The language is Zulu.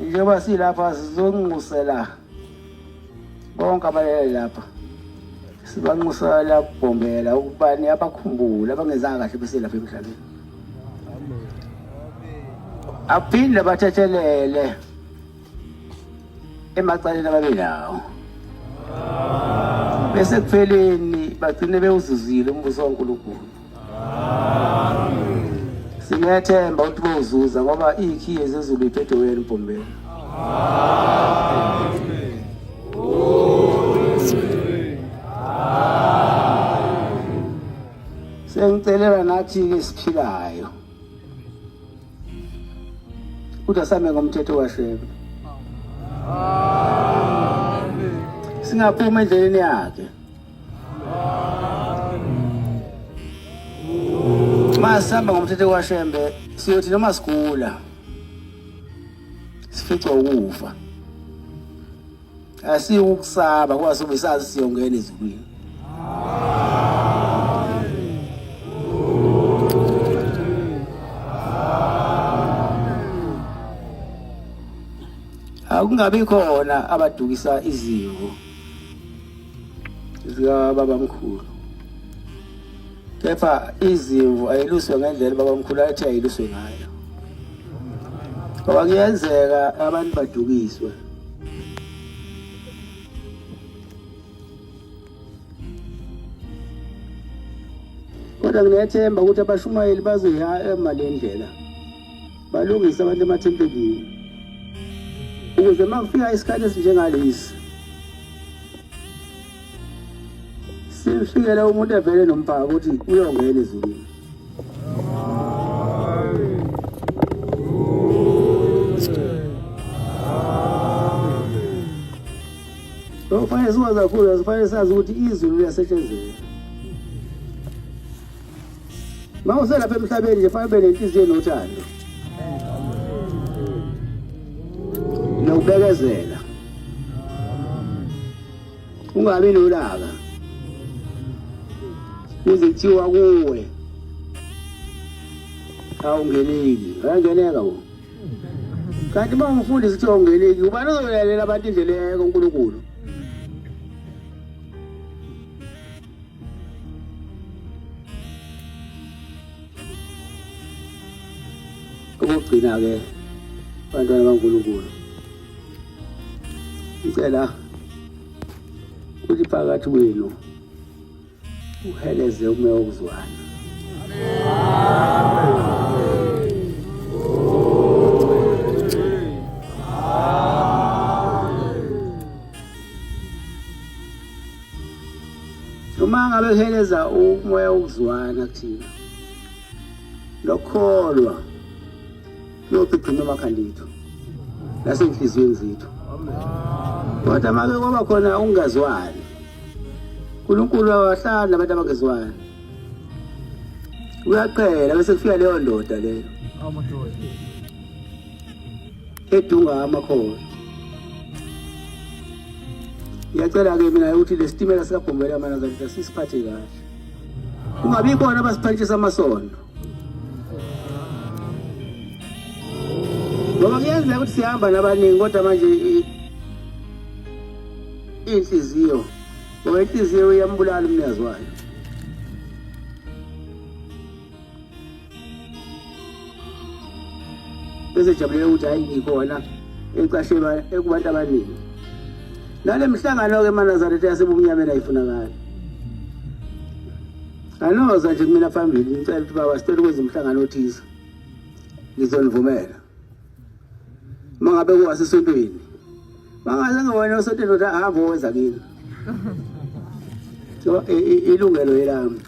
njengoba silapha sizonqusela bonke abalele lapha sibanqusela Bombela ukubani abakhumbula abangezanga kahle beselapha emhlabeni aphinde bathethelele emacaleni ababelawo bese kupheleni bagcine bewuzuzile umbuso kaNkulunkulu sinethemba ukuthi bowuzuza ngoba ikhiye zezulu iphethe wena Mpombela sengicelela nathi-ke siphilayo ukuthi asame ngomthetho kaShembe singaphuma endleleni yakhe masihamba ngomthetho kaShembe siyothi noma sigula sifica ukufa asiukusaba ngoba sobe sazi siyongena ezulwini akungabi khona abadukisa izimo zikababamkhulu kepha izimvu ayiluswe ngendlela babamkhulu athi ayiluswe ngayo ngoba kuyenzeka abantu badukiswe kodwa nginethemba ukuthi abashumayeli bazoya emalendlela balungise abantu emathempelini ukuze makufika isikhathi esinjengalesi sifikela umuntu evele nomphako ukuthi uyongena ezulwini kufanele sikwazi kakhulu kufanele sazi ukuthi izulu liyasetshenziswa ma uselapha emhlabeni nje fanele ube nenhliziyo enothando nokubekezela ungabi nolaka kuze kuthiwa kuwe awungeneki ayangeneka wo kanti uma umfundisi kuthiwa ungeneki ubani ozolalela abantu indlela kaNkulunkulu ukugcina-ke abantwana kaNkulunkulu ngicela ukuthi phakathi kwenu uheleze umoya wokuzwana uma ngabe uheleza umoya wokuzwana kuthina lokholwa lokugcina amakhanditho nasenhliziyweni zethu kodwa make kwaba khona ungazwani uNkulunkulu wahlala nabantu abangezwani uyaqhela bese kufika leyo ndoda leyo edunga amakhono ngiyacela-ke mina ukuthi lesitimela sikaBhombela amanazareta sisiphathe kahle kungabi khona abasiphantshisa amasondo ngoba kuyenzeka ukuthi sihamba nabaningi kodwa manje inhliziyo ngoba inhliziyo iyambulala umnikazi wayo bese jabulele ukuthi hayi ngikhona ecashe ekubantu abaningi nale mhlangano-ke emanazareta yasebumnyameni ayifunakali anoza nje kumina phambili ngicela ukuthi baba sicela ukwenza umhlangano othize ngizonivumela uma ngabe kuwasesontweni bangaze ngibone usontweni ukuthi ahamba owenza kini so ilungelo yelami